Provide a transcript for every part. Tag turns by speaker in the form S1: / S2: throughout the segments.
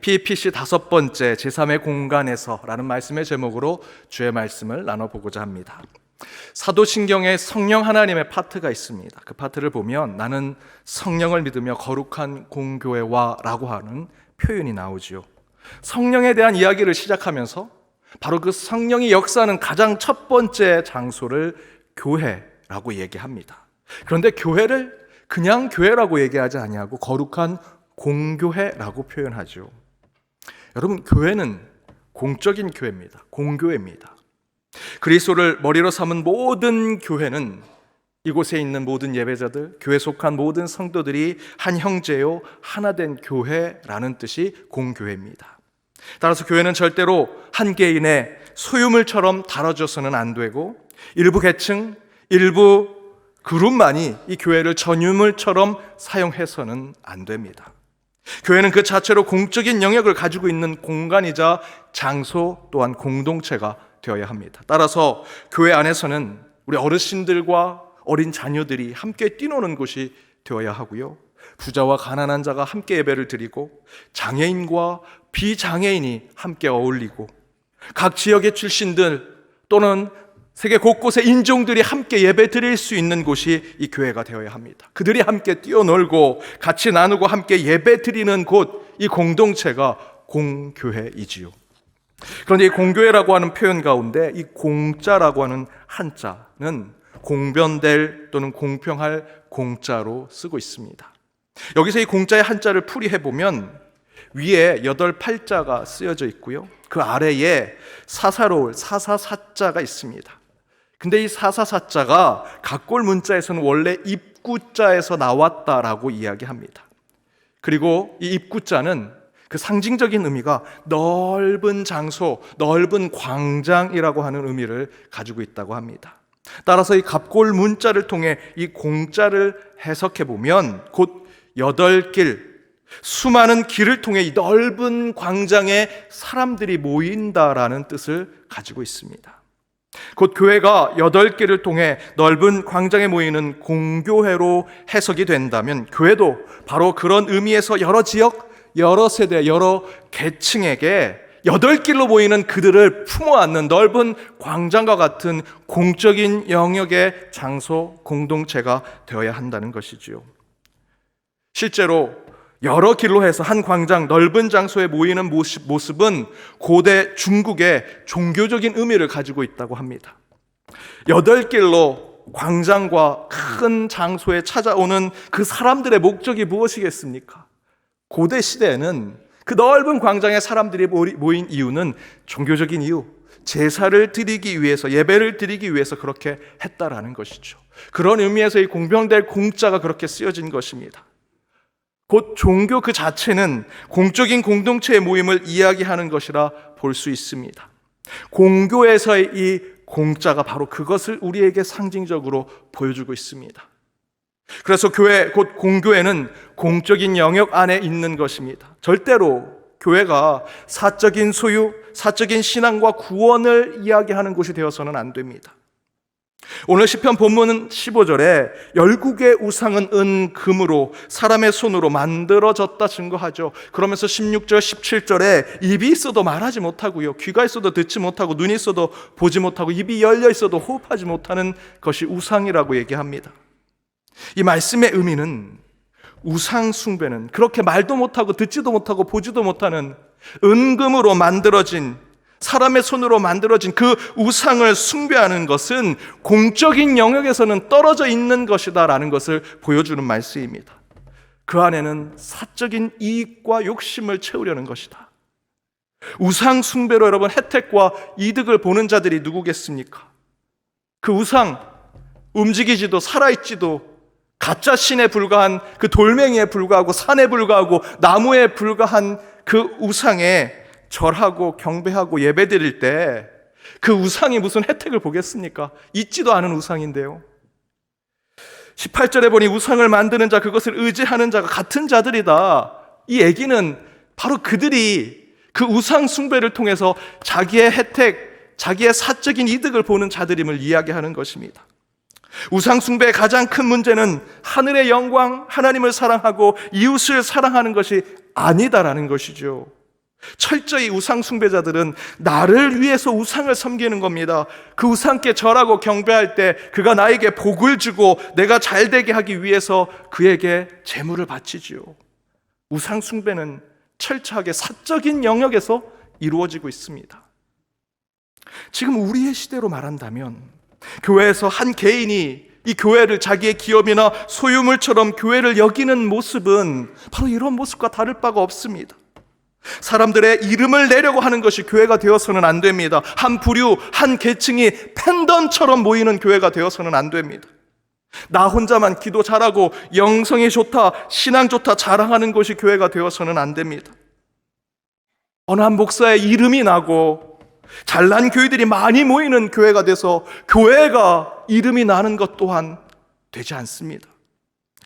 S1: PPC 5번째 제3의 공간에서 라는 말씀의 제목으로 주의 말씀을 나눠보고자 합니다. 사도신경에 성령 하나님의 파트가 있습니다. 그 파트를 보면 나는 성령을 믿으며 거룩한 공교회와 라고 하는 표현이 나오지요. 성령에 대한 이야기를 시작하면서 바로 그 성령이 역사하는 가장 첫 번째 장소를 교회라고 얘기합니다. 그런데 교회를 그냥 교회라고 얘기하지 아니하고 거룩한 공교회라고 표현하죠. 여러분, 교회는 공적인 교회입니다. 공교회입니다. 그리스도를 머리로 삼은 모든 교회는 이곳에 있는 모든 예배자들, 교회 속한 모든 성도들이 한 형제요 하나 된 교회라는 뜻이 공교회입니다. 따라서 교회는 절대로 한 개인의 소유물처럼 다뤄져서는 안 되고 일부 계층, 일부 그룹만이 이 교회를 전유물처럼 사용해서는 안 됩니다. 교회는 그 자체로 공적인 영역을 가지고 있는 공간이자 장소 또한 공동체가 되어야 합니다. 따라서 교회 안에서는 우리 어르신들과 어린 자녀들이 함께 뛰노는 곳이 되어야 하고요, 부자와 가난한 자가 함께 예배를 드리고 장애인과 비장애인이 함께 어울리고 각 지역의 출신들 또는 세계 곳곳의 인종들이 함께 예배 드릴 수 있는 곳이 이 교회가 되어야 합니다. 그들이 함께 뛰어놀고 같이 나누고 함께 예배 드리는 곳, 이 공동체가 공교회이지요. 그런데 이 공교회라고 하는 표현 가운데 이 공자라고 하는 한자는 공변될 또는 공평할 공자로 쓰고 있습니다. 여기서 이 공자의 한자를 풀이해보면 위에 8팔자가 쓰여져 있고요, 그 아래에 사사로울 사사사자가 있습니다. 근데 이 사사사자가 각골 문자에서는 원래 입구자에서 나왔다라고 이야기합니다. 그리고 이 입구자는 그 상징적인 의미가 넓은 장소, 넓은 광장이라고 하는 의미를 가지고 있다고 합니다. 따라서 이 갑골 문자를 통해 이 공자를 해석해 보면 곧 8길, 수많은 길을 통해 이 넓은 광장에 사람들이 모인다라는 뜻을 가지고 있습니다. 곧 교회가 8길을 통해 넓은 광장에 모이는 공교회로 해석이 된다면 교회도 바로 그런 의미에서 여러 지역, 여러 세대, 여러 계층에게 8길로 모이는 그들을 품어 안는 넓은 광장과 같은 공적인 영역의 장소, 공동체가 되어야 한다는 것이지요. 실제로 여러 길로 해서 한 광장, 넓은 장소에 모이는 모습은 고대 중국의 종교적인 의미를 가지고 있다고 합니다. 8길로 광장과 큰 장소에 찾아오는 그 사람들의 목적이 무엇이겠습니까? 고대 시대에는 그 넓은 광장에 사람들이 모인 이유는 종교적인 이유, 제사를 드리기 위해서, 예배를 드리기 위해서 그렇게 했다라는 것이죠. 그런 의미에서 이 공병될 공자가 그렇게 쓰여진 것입니다. 곧 종교 그 자체는 공적인 공동체의 모임을 이야기하는 것이라 볼 수 있습니다. 공교에서의 이 공자가 바로 그것을 우리에게 상징적으로 보여주고 있습니다. 그래서 교회, 곧 공교회는 공적인 영역 안에 있는 것입니다. 절대로 교회가 사적인 소유, 사적인 신앙과 구원을 이야기하는 곳이 되어서는 안 됩니다. 오늘 시편 본문은 15절에 열국의 우상은 은, 금으로 사람의 손으로 만들어졌다 증거하죠. 그러면서 16절, 17절에 입이 있어도 말하지 못하고요, 귀가 있어도 듣지 못하고, 눈이 있어도 보지 못하고, 입이 열려 있어도 호흡하지 못하는 것이 우상이라고 얘기합니다. 이 말씀의 의미는 우상 숭배는 그렇게 말도 못하고 듣지도 못하고 보지도 못하는 은금으로 만들어진, 사람의 손으로 만들어진 그 우상을 숭배하는 것은 공적인 영역에서는 떨어져 있는 것이다라는 것을 보여주는 말씀입니다. 그 안에는 사적인 이익과 욕심을 채우려는 것이다. 우상 숭배로 여러분 혜택과 이득을 보는 자들이 누구겠습니까? 그 우상, 움직이지도 살아있지도 가짜 신에 불과한 그 돌멩이에 불과하고 산에 불과하고 나무에 불과한 그 우상에 절하고 경배하고 예배드릴 때 그 우상이 무슨 혜택을 보겠습니까? 있지도 않은 우상인데요. 18절에 보니 우상을 만드는 자, 그것을 의지하는 자가 같은 자들이다. 이 얘기는 바로 그들이 그 우상 숭배를 통해서 자기의 혜택, 자기의 사적인 이득을 보는 자들임을 이야기하는 것입니다. 우상 숭배의 가장 큰 문제는 하늘의 영광, 하나님을 사랑하고 이웃을 사랑하는 것이 아니다라는 것이죠. 철저히 우상 숭배자들은 나를 위해서 우상을 섬기는 겁니다. 그 우상께 절하고 경배할 때 그가 나에게 복을 주고 내가 잘되게 하기 위해서 그에게 재물을 바치지요. 우상 숭배는 철저하게 사적인 영역에서 이루어지고 있습니다. 지금 우리의 시대로 말한다면 교회에서 한 개인이 이 교회를 자기의 기업이나 소유물처럼 교회를 여기는 모습은 바로 이런 모습과 다를 바가 없습니다. 사람들의 이름을 내려고 하는 것이 교회가 되어서는 안 됩니다. 한 부류, 한 계층이 팬덤처럼 모이는 교회가 되어서는 안 됩니다. 나 혼자만 기도 잘하고 영성이 좋다, 신앙 좋다 자랑하는 것이 교회가 되어서는 안 됩니다. 어느 한 목사의 이름이 나고 잘난 교회들이 많이 모이는 교회가 돼서 교회가 이름이 나는 것 또한 되지 않습니다.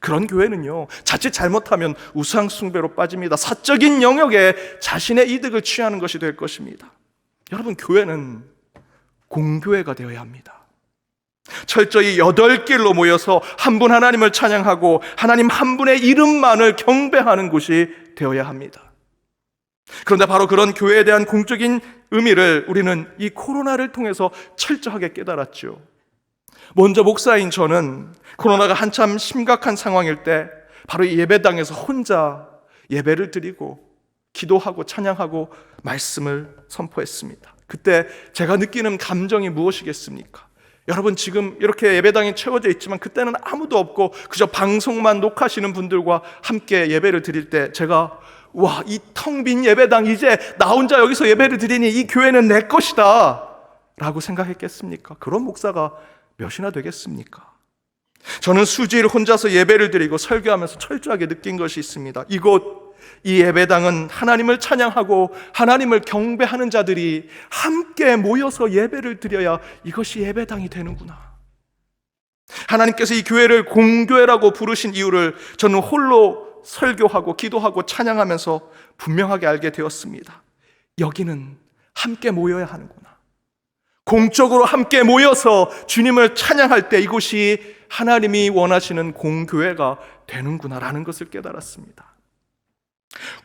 S1: 그런 교회는요, 자칫 잘못하면 우상 숭배로 빠집니다. 사적인 영역에 자신의 이득을 취하는 것이 될 것입니다. 여러분, 교회는 공교회가 되어야 합니다. 철저히 8길로 모여서 한 분 하나님을 찬양하고 하나님 한 분의 이름만을 경배하는 곳이 되어야 합니다. 그런데 바로 그런 교회에 대한 공적인 의미를 우리는 이 코로나를 통해서 철저하게 깨달았죠. 먼저 목사인 저는 코로나가 한참 심각한 상황일 때 바로 이 예배당에서 혼자 예배를 드리고 기도하고 찬양하고 말씀을 선포했습니다. 그때 제가 느끼는 감정이 무엇이겠습니까? 여러분, 지금 이렇게 예배당이 채워져 있지만 그때는 아무도 없고 그저 방송만 녹화하시는 분들과 함께 예배를 드릴 때 제가 와, 이 텅 빈 예배당, 이제 나 혼자 여기서 예배를 드리니 이 교회는 내 것이다 라고 생각했겠습니까? 그런 목사가 몇이나 되겠습니까? 저는 수주일 혼자서 예배를 드리고 설교하면서 철저하게 느낀 것이 있습니다. 이 예배당은 하나님을 찬양하고 하나님을 경배하는 자들이 함께 모여서 예배를 드려야 이것이 예배당이 되는구나. 하나님께서 이 교회를 공교회라고 부르신 이유를 저는 홀로 설교하고 기도하고 찬양하면서 분명하게 알게 되었습니다. 여기는 함께 모여야 하는구나. 공적으로 함께 모여서 주님을 찬양할 때 이곳이 하나님이 원하시는 공교회가 되는구나라는 것을 깨달았습니다.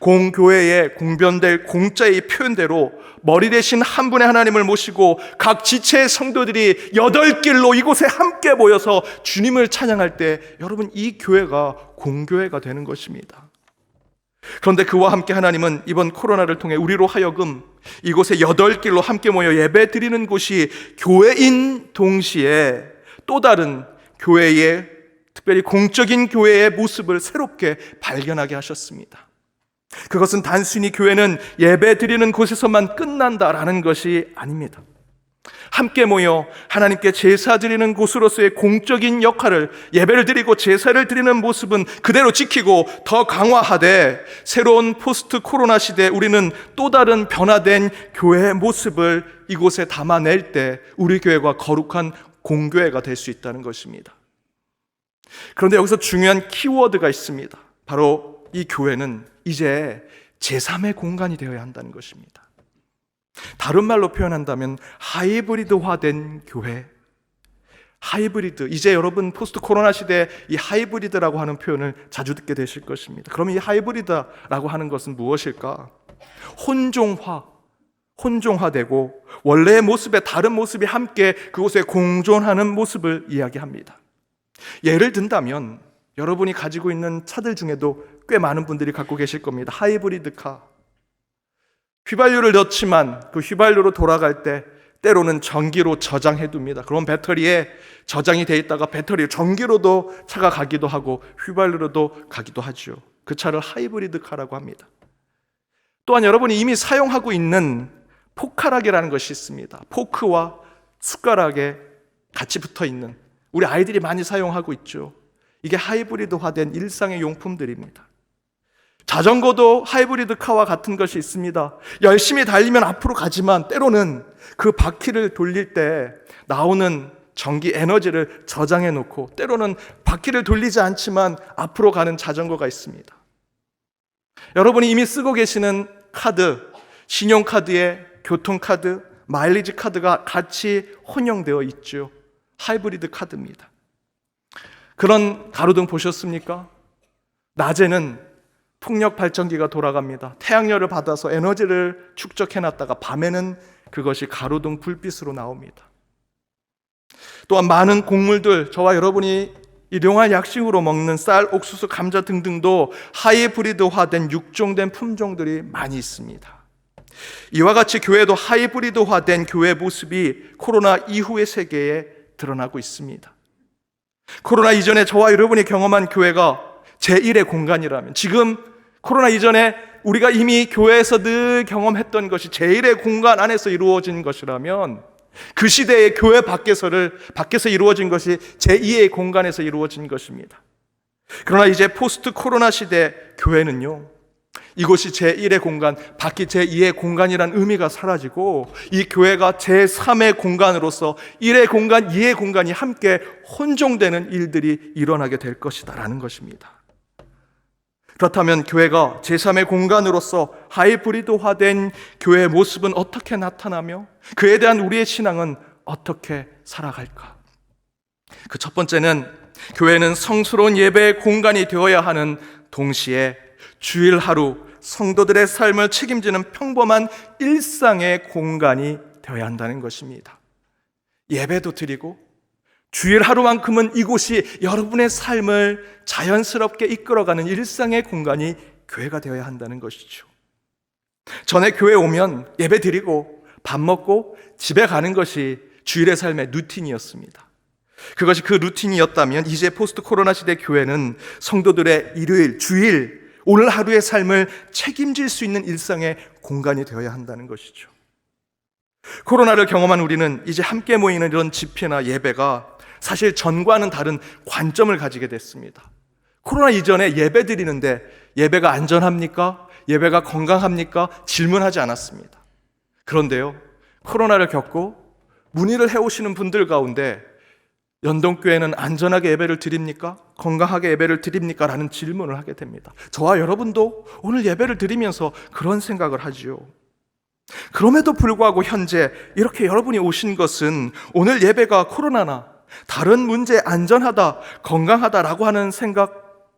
S1: 공교회에 공변될 공자의 표현대로 머리 대신 한 분의 하나님을 모시고 각 지체의 성도들이 8길로 이곳에 함께 모여서 주님을 찬양할 때 여러분, 이 교회가 공교회가 되는 것입니다. 그런데 그와 함께 하나님은 이번 코로나를 통해 우리로 하여금 이곳에 8길로 함께 모여 예배 드리는 곳이 교회인 동시에 또 다른 교회의, 특별히 공적인 교회의 모습을 새롭게 발견하게 하셨습니다. 그것은 단순히 교회는 예배 드리는 곳에서만 끝난다라는 것이 아닙니다. 함께 모여 하나님께 제사 드리는 곳으로서의 공적인 역할을, 예배를 드리고 제사를 드리는 모습은 그대로 지키고 더 강화하되, 새로운 포스트 코로나 시대에 우리는 또 다른 변화된 교회의 모습을 이곳에 담아낼 때 우리 교회가 거룩한 공교회가 될 수 있다는 것입니다. 그런데 여기서 중요한 키워드가 있습니다. 바로 이 교회는 이제 제3의 공간이 되어야 한다는 것입니다. 다른 말로 표현한다면 하이브리드화된 교회. 하이브리드, 이제 여러분 포스트 코로나 시대에 이 하이브리드라고 하는 표현을 자주 듣게 되실 것입니다. 그러면 이 하이브리드라고 하는 것은 무엇일까? 혼종화되고 원래의 모습에 다른 모습이 함께 그곳에 공존하는 모습을 이야기합니다. 예를 든다면 여러분이 가지고 있는 차들 중에도 꽤 많은 분들이 갖고 계실 겁니다. 하이브리드카. 휘발유를 넣지만 그 휘발유로 돌아갈 때 때로는 전기로 저장해둡니다. 그럼 배터리에 저장이 돼 있다가 배터리 전기로도 차가 가기도 하고 휘발유로도 가기도 하죠. 그 차를 하이브리드카라고 합니다. 또한 여러분이 이미 사용하고 있는 포카락이라는 것이 있습니다. 포크와 숟가락에 같이 붙어 있는, 우리 아이들이 많이 사용하고 있죠. 이게 하이브리드화된 일상의 용품들입니다. 자전거도 하이브리드카와 같은 것이 있습니다. 열심히 달리면 앞으로 가지만 때로는 그 바퀴를 돌릴 때 나오는 전기 에너지를 저장해 놓고 때로는 바퀴를 돌리지 않지만 앞으로 가는 자전거가 있습니다. 여러분이 이미 쓰고 계시는 카드, 신용카드에 교통카드, 마일리지 카드가 같이 혼용되어 있죠. 하이브리드 카드입니다. 그런 가로등 보셨습니까? 낮에는 풍력 발전기가 돌아갑니다. 태양열을 받아서 에너지를 축적해놨다가 밤에는 그것이 가로등 불빛으로 나옵니다. 또한 많은 곡물들, 저와 여러분이 일용할 약식으로 먹는 쌀, 옥수수, 감자 등등도 하이브리드화된 육종된 품종들이 많이 있습니다. 이와 같이 교회도 하이브리드화된 교회 모습이 코로나 이후의 세계에 드러나고 있습니다. 코로나 이전에 저와 여러분이 경험한 교회가 제1의 공간이라면, 지금 코로나 이전에 우리가 이미 교회에서 늘 경험했던 것이 제1의 공간 안에서 이루어진 것이라면, 그 시대의 교회 밖에서 이루어진 것이 제2의 공간에서 이루어진 것입니다. 그러나 이제 포스트 코로나 시대 교회는요, 이곳이 제1의 공간, 밖이 제2의 공간이란 의미가 사라지고 이 교회가 제3의 공간으로서 1의 공간, 2의 공간이 함께 혼종되는 일들이 일어나게 될 것이다 라는 것입니다. 그렇다면 교회가 제3의 공간으로서 하이브리드화된 교회의 모습은 어떻게 나타나며 그에 대한 우리의 신앙은 어떻게 살아갈까? 그 첫 번째는 교회는 성스러운 예배의 공간이 되어야 하는 동시에 주일 하루 성도들의 삶을 책임지는 평범한 일상의 공간이 되어야 한다는 것입니다. 예배도 드리고 주일 하루만큼은 이곳이 여러분의 삶을 자연스럽게 이끌어가는 일상의 공간이 교회가 되어야 한다는 것이죠. 전에 교회 오면 예배 드리고 밥 먹고 집에 가는 것이 주일의 삶의 루틴이었습니다. 그것이 그 루틴이었다면 이제 포스트 코로나 시대 교회는 성도들의 일요일, 주일, 오늘 하루의 삶을 책임질 수 있는 일상의 공간이 되어야 한다는 것이죠. 코로나를 경험한 우리는 이제 함께 모이는 이런 집회나 예배가 사실 전과는 다른 관점을 가지게 됐습니다. 코로나 이전에 예배 드리는데 예배가 안전합니까? 예배가 건강합니까? 질문하지 않았습니다. 그런데요, 코로나를 겪고 문의를 해오시는 분들 가운데 연동교회는 안전하게 예배를 드립니까? 건강하게 예배를 드립니까? 라는 질문을 하게 됩니다. 저와 여러분도 오늘 예배를 드리면서 그런 생각을 하지요. 그럼에도 불구하고 현재 이렇게 여러분이 오신 것은 오늘 예배가 코로나나 다른 문제에 안전하다, 건강하다라고 하는 생각,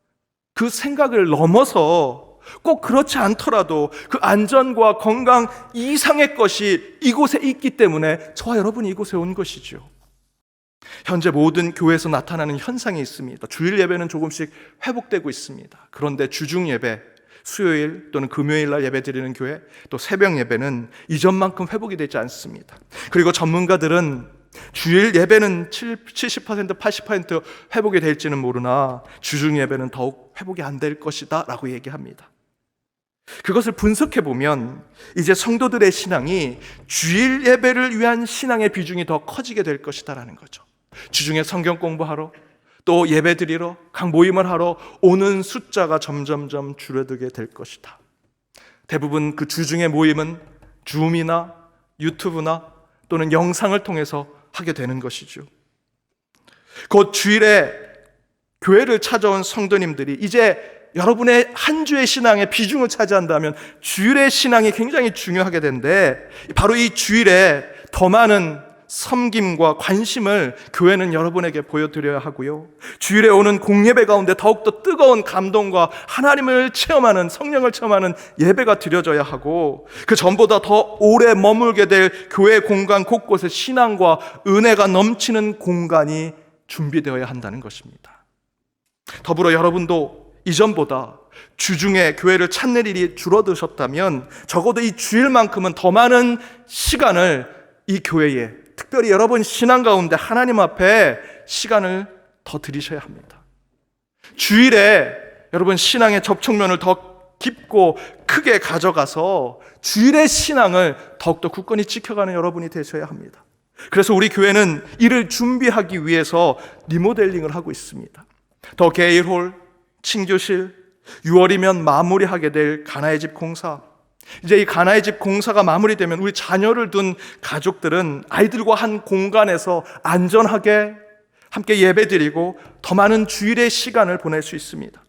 S1: 그 생각을 넘어서 꼭 그렇지 않더라도 그 안전과 건강 이상의 것이 이곳에 있기 때문에 저와 여러분이 이곳에 온 것이죠. 현재 모든 교회에서 나타나는 현상이 있습니다. 주일 예배는 조금씩 회복되고 있습니다. 그런데 주중 예배, 수요일 또는 금요일 날 예배 드리는 교회, 또 새벽 예배는 이전만큼 회복이 되지 않습니다. 그리고 전문가들은 주일 예배는 70%, 80% 회복이 될지는 모르나 주중 예배는 더욱 회복이 안 될 것이다 라고 얘기합니다. 그것을 분석해 보면 이제 성도들의 신앙이 주일 예배를 위한 신앙의 비중이 더 커지게 될 것이다 라는 거죠. 주중에 성경 공부하러, 또 예배 드리러, 각 모임을 하러 오는 숫자가 점점점 줄어들게 될 것이다. 대부분 그 주중의 모임은 줌이나 유튜브나 또는 영상을 통해서 하게 되는 것이죠. 곧 주일에 교회를 찾아온 성도님들이 이제 여러분의 한 주의 신앙의 비중을 차지한다면 주일의 신앙이 굉장히 중요하게 되는데, 바로 이 주일에 더 많은 섬김과 관심을 교회는 여러분에게 보여드려야 하고요, 주일에 오는 공예배 가운데 더욱더 뜨거운 감동과 하나님을 체험하는, 성령을 체험하는 예배가 드려져야 하고, 그 전보다 더 오래 머물게 될 교회 공간 곳곳에 신앙과 은혜가 넘치는 공간이 준비되어야 한다는 것입니다. 더불어 여러분도 이전보다 주중에 교회를 찾는 일이 줄어드셨다면 적어도 이 주일만큼은 더 많은 시간을 이 교회에, 특별히 여러분 신앙 가운데 하나님 앞에 시간을 더 들이셔야 합니다. 주일에 여러분 신앙의 접촉면을 더 깊고 크게 가져가서 주일의 신앙을 더욱더 굳건히 지켜가는 여러분이 되셔야 합니다. 그래서 우리 교회는 이를 준비하기 위해서 리모델링을 하고 있습니다. 더 게일홀, 친교실, 6월이면 마무리하게 될 가나의 집 공사, 이제 이 가나의 집 공사가 마무리되면 우리 자녀를 둔 가족들은 아이들과 한 공간에서 안전하게 함께 예배드리고 더 많은 주일의 시간을 보낼 수 있습니다.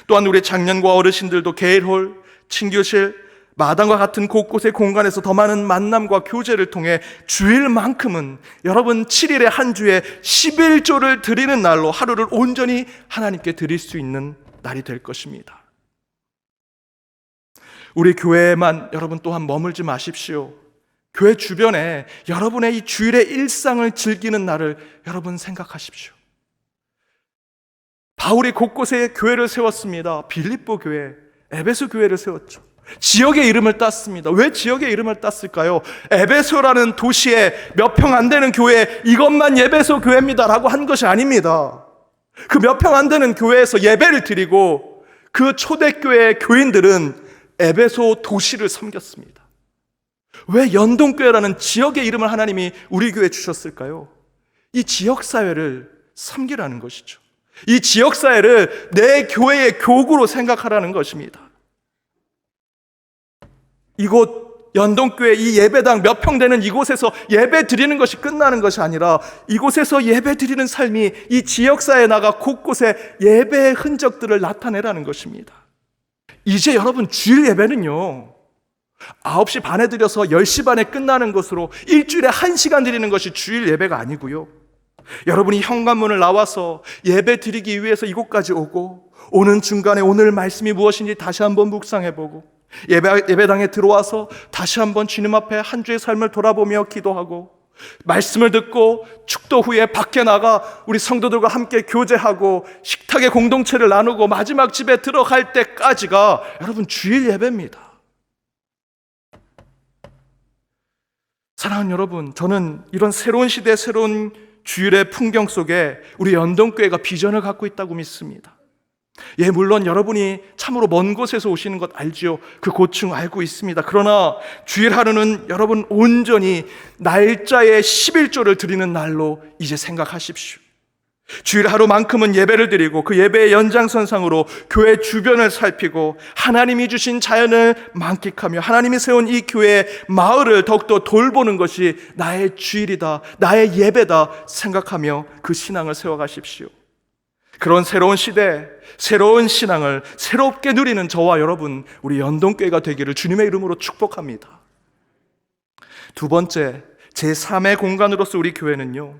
S1: 또한 우리 장년과 어르신들도 게일홀, 친교실, 마당과 같은 곳곳의 공간에서 더 많은 만남과 교제를 통해 주일만큼은 여러분 7일의 한 주에 11조를 드리는 날로 하루를 온전히 하나님께 드릴 수 있는 날이 될 것입니다. 우리 교회에만 여러분 또한 머물지 마십시오. 교회 주변에 여러분의 이 주일의 일상을 즐기는 날을 여러분 생각하십시오. 바울이 곳곳에 교회를 세웠습니다. 빌립보 교회, 에베소 교회를 세웠죠. 지역의 이름을 땄습니다. 왜 지역의 이름을 땄을까요? 에베소라는 도시에 몇 평 안 되는 교회, 이것만 에베소 교회입니다 라고 한 것이 아닙니다. 그 몇 평 안 되는 교회에서 예배를 드리고 그 초대교회의 교인들은 에베소 도시를 섬겼습니다. 왜 연동교회라는 지역의 이름을 하나님이 우리 교회에 주셨을까요? 이 지역사회를 섬기라는 것이죠. 이 지역사회를 내 교회의 교구로 생각하라는 것입니다. 이곳 연동교회 이 예배당 몇 평 되는 이곳에서 예배 드리는 것이 끝나는 것이 아니라 이곳에서 예배 드리는 삶이 이 지역사회에 나가 곳곳에 예배의 흔적들을 나타내라는 것입니다. 이제 여러분 주일 예배는요 9시 반에 드려서 10시 반에 끝나는 것으로 일주일에 1시간 드리는 것이 주일 예배가 아니고요, 여러분이 현관문을 나와서 예배 드리기 위해서 이곳까지 오고 오는 중간에 오늘 말씀이 무엇인지 다시 한번 묵상해보고 예배당에 들어와서 다시 한번 주님 앞에 한 주의 삶을 돌아보며 기도하고 말씀을 듣고 축도 후에 밖에 나가 우리 성도들과 함께 교제하고 식탁의 공동체를 나누고 마지막 집에 들어갈 때까지가 여러분 주일 예배입니다. 사랑하는 여러분, 저는 이런 새로운 시대 새로운 주일의 풍경 속에 우리 연동교회가 비전을 갖고 있다고 믿습니다. 예, 물론 여러분이 참으로 먼 곳에서 오시는 것 알지요. 그 고충 알고 있습니다. 그러나 주일 하루는 여러분 온전히 날짜의 11조를 드리는 날로 이제 생각하십시오. 주일 하루만큼은 예배를 드리고 그 예배의 연장선상으로 교회 주변을 살피고 하나님이 주신 자연을 만끽하며 하나님이 세운 이 교회의 마을을 더욱더 돌보는 것이 나의 주일이다, 나의 예배다 생각하며 그 신앙을 세워가십시오. 그런 새로운 시대, 새로운 신앙을 새롭게 누리는 저와 여러분, 우리 연동교회가 되기를 주님의 이름으로 축복합니다. 두 번째, 제3의 공간으로서 우리 교회는요,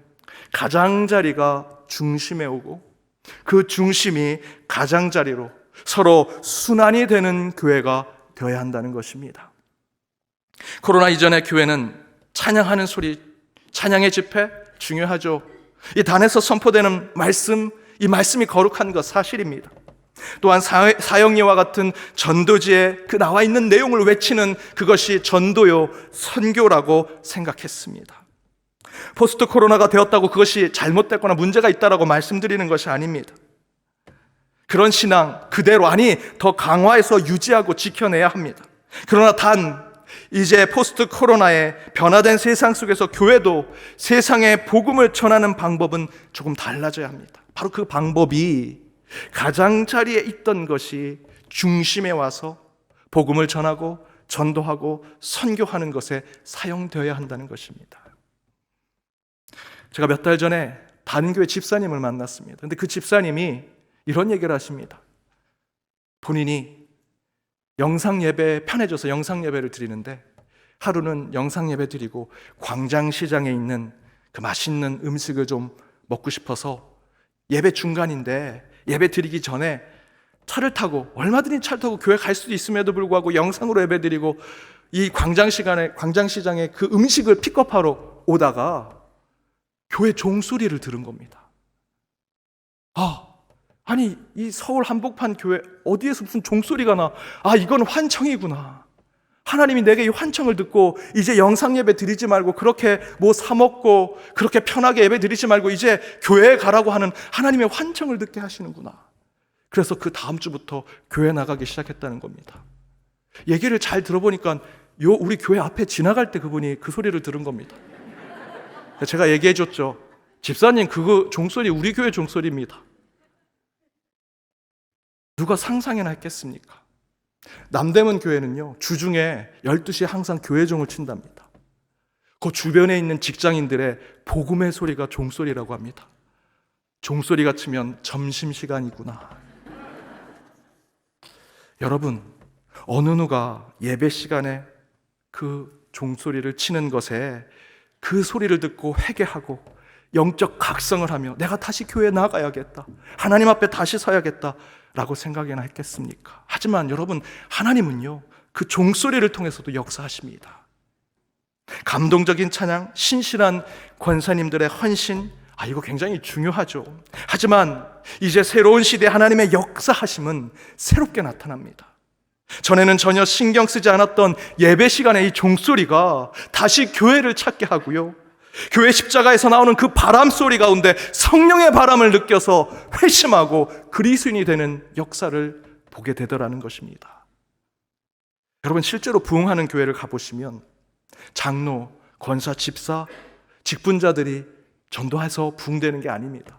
S1: 가장자리가 중심에 오고 그 중심이 가장자리로 서로 순환이 되는 교회가 되어야 한다는 것입니다. 코로나 이전의 교회는 찬양하는 소리, 찬양의 집회 중요하죠. 이 단에서 선포되는 말씀, 이 말씀이 거룩한 것 사실입니다. 또한 사형리와 같은 전도지에 그 나와 있는 내용을 외치는 그것이 전도요 선교라고 생각했습니다. 포스트 코로나가 되었다고 그것이 잘못됐거나 문제가 있다라고 말씀드리는 것이 아닙니다. 그런 신앙 그대로, 아니 더 강화해서 유지하고 지켜내야 합니다. 그러나 단 이제 포스트 코로나의 변화된 세상 속에서 교회도 세상에 복음을 전하는 방법은 조금 달라져야 합니다. 바로 그 방법이 가장자리에 있던 것이 중심에 와서 복음을 전하고 전도하고 선교하는 것에 사용되어야 한다는 것입니다. 제가 몇 달 전에 다른 교회 집사님을 만났습니다. 그런데 그 집사님이 이런 얘기를 하십니다. 본인이 영상 예배에 편해져서 영상 예배를 드리는데 하루는 영상 예배 드리고 광장시장에 있는 그 맛있는 음식을 좀 먹고 싶어서 예배 중간인데 예배 드리기 전에 차를 타고, 얼마든지 차를 타고 교회 갈 수도 있음에도 불구하고 영상으로 예배 드리고 이 광장시장에 그 음식을 픽업하러 오다가 교회 종소리를 들은 겁니다. 아니 이 서울 한복판 교회 어디에서 무슨 종소리가 나? 이건 환청이구나. 하나님이 내게 이 환청을 듣고 이제 영상 예배 드리지 말고 그렇게 뭐 사 먹고 그렇게 편하게 예배 드리지 말고 이제 교회에 가라고 하는 하나님의 환청을 듣게 하시는구나. 그래서 그 다음 주부터 교회 나가기 시작했다는 겁니다. 얘기를 잘 들어보니까 우리 교회 앞에 지나갈 때 그분이 그 소리를 들은 겁니다. 제가 얘기해 줬죠. 집사님, 그거 종소리 우리 교회 종소리입니다. 누가 상상이나 했겠습니까? 남대문 교회는요, 주중에 12시에 항상 교회종을 친답니다. 그 주변에 있는 직장인들의 복음의 소리가 종소리라고 합니다. 종소리가 치면 점심시간이구나. 여러분, 어느 누가 예배 시간에 그 종소리를 치는 것에 그 소리를 듣고 회개하고 영적 각성을 하며 내가 다시 교회에 나가야겠다, 하나님 앞에 다시 서야겠다 라고 생각이나 했겠습니까? 하지만 여러분, 하나님은요 그 종소리를 통해서도 역사하십니다. 감동적인 찬양, 신실한 권사님들의 헌신, 이거 굉장히 중요하죠. 하지만 이제 새로운 시대 하나님의 역사하심은 새롭게 나타납니다. 전에는 전혀 신경 쓰지 않았던 예배 시간의 이 종소리가 다시 교회를 찾게 하고요, 교회 십자가에서 나오는 그 바람 소리 가운데 성령의 바람을 느껴서 회심하고 그리스도인이 되는 역사를 보게 되더라는 것입니다. 여러분, 실제로 부흥하는 교회를 가보시면 장로, 권사, 집사, 직분자들이 전도해서 부흥되는 게 아닙니다.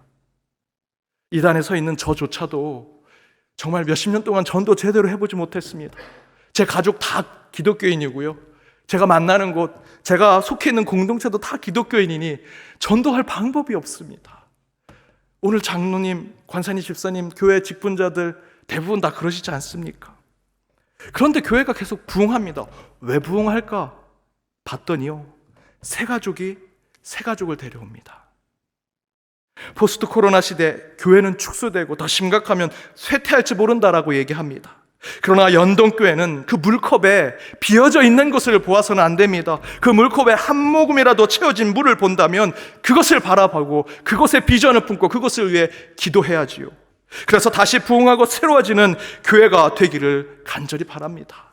S1: 이단에 서 있는 저조차도 정말 몇십 년 동안 전도 제대로 해보지 못했습니다. 제 가족 다 기독교인이고요, 제가 만나는 곳, 제가 속해 있는 공동체도 다 기독교인이니 전도할 방법이 없습니다. 오늘 장로님, 권사님, 집사님, 교회 직분자들 대부분 다 그러시지 않습니까? 그런데 교회가 계속 부흥합니다. 왜 부흥할까 봤더니요, 새 가족을 데려옵니다. 포스트 코로나 시대 교회는 축소되고 더 심각하면 쇠퇴할지 모른다라고 얘기합니다. 그러나 연동교회는 그 물컵에 비어져 있는 것을 보아서는 안 됩니다. 그 물컵에 한 모금이라도 채워진 물을 본다면 그것을 바라보고 그것에 비전을 품고 그것을 위해 기도해야지요. 그래서 다시 부흥하고 새로워지는 교회가 되기를 간절히 바랍니다.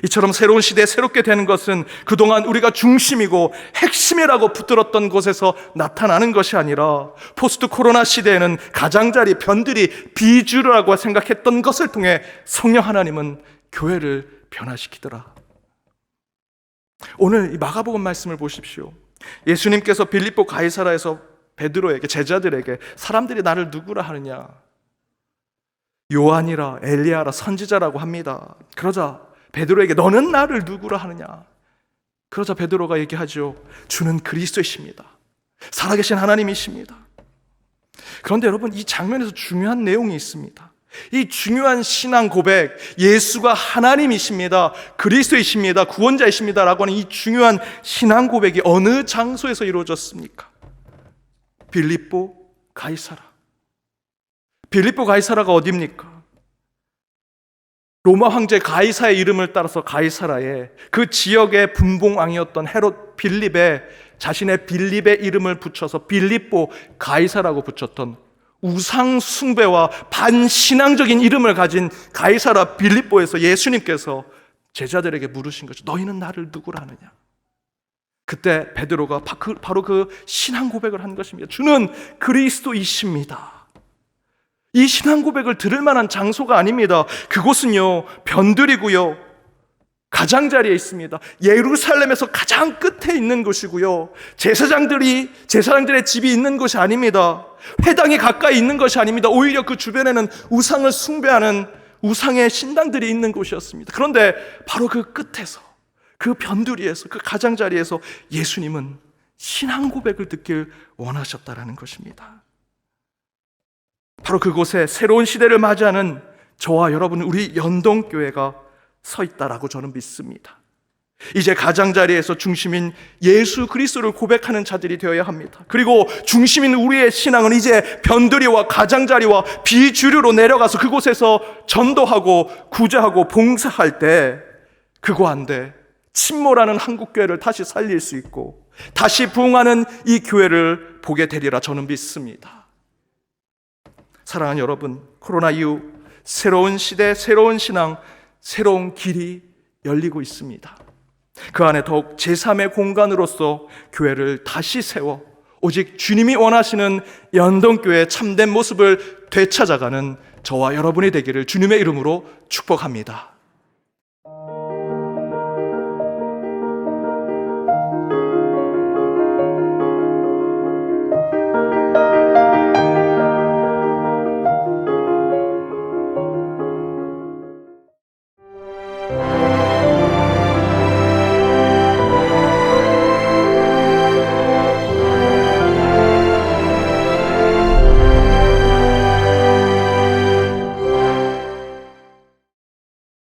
S1: 이처럼 새로운 시대에 새롭게 되는 것은 그동안 우리가 중심이고 핵심이라고 붙들었던 곳에서 나타나는 것이 아니라 포스트 코로나 시대에는 가장자리, 변들이 비주류라고 생각했던 것을 통해 성령 하나님은 교회를 변화시키더라. 오늘 이 마가복음 말씀을 보십시오. 예수님께서 빌립보 가이사라에서 베드로에게, 제자들에게 사람들이 나를 누구라 하느냐, 요한이라 엘리야라 선지자라고 합니다. 그러자 베드로에게 너는 나를 누구라 하느냐, 그러자 베드로가 얘기하죠. 주는 그리스도이십니다. 살아계신 하나님이십니다. 그런데 여러분, 이 장면에서 중요한 내용이 있습니다. 이 중요한 신앙 고백, 예수가 하나님이십니다, 그리스도이십니다, 구원자이십니다 라고 하는 이 중요한 신앙 고백이 어느 장소에서 이루어졌습니까? 빌립보 가이사라. 빌립보 가이사라가 어디입니까? 로마 황제 가이사의 이름을 따라서 가이사라에 그 지역의 분봉왕이었던 헤롯 빌립의 자신의 빌립의 이름을 붙여서 빌립보 가이사라고 붙였던 우상 숭배와 반신앙적인 이름을 가진 가이사라 빌립보에서 예수님께서 제자들에게 물으신 거죠. 너희는 나를 누구라 하느냐? 그때 베드로가 바로 그 신앙 고백을 한 것입니다. 주는 그리스도이십니다. 이 신앙 고백을 들을 만한 장소가 아닙니다. 그곳은요, 변들이고요, 가장자리에 있습니다. 예루살렘에서 가장 끝에 있는 곳이고요, 제사장들의 집이 있는 곳이 아닙니다. 회당이 가까이 있는 것이 아닙니다. 오히려 그 주변에는 우상을 숭배하는 우상의 신당들이 있는 곳이었습니다. 그런데 바로 그 끝에서, 그 변두리에서, 그 가장자리에서 예수님은 신앙 고백을 듣길 원하셨다라는 것입니다. 바로 그곳에 새로운 시대를 맞이하는 저와 여러분, 우리 연동교회가 서 있다라고 저는 믿습니다. 이제 가장자리에서 중심인 예수 그리스도를 고백하는 자들이 되어야 합니다. 그리고 중심인 우리의 신앙은 이제 변두리와 가장자리와 비주류로 내려가서 그곳에서 전도하고 구제하고 봉사할 때 그거 안 돼. 침몰하는 한국교회를 다시 살릴 수 있고 다시 부흥하는 이 교회를 보게 되리라 저는 믿습니다. 사랑하는 여러분, 코로나 이후 새로운 시대, 새로운 신앙, 새로운 길이 열리고 있습니다. 그 안에 더욱 제3의 공간으로서 교회를 다시 세워 오직 주님이 원하시는 연동교회의 참된 모습을 되찾아가는 저와 여러분이 되기를 주님의 이름으로 축복합니다.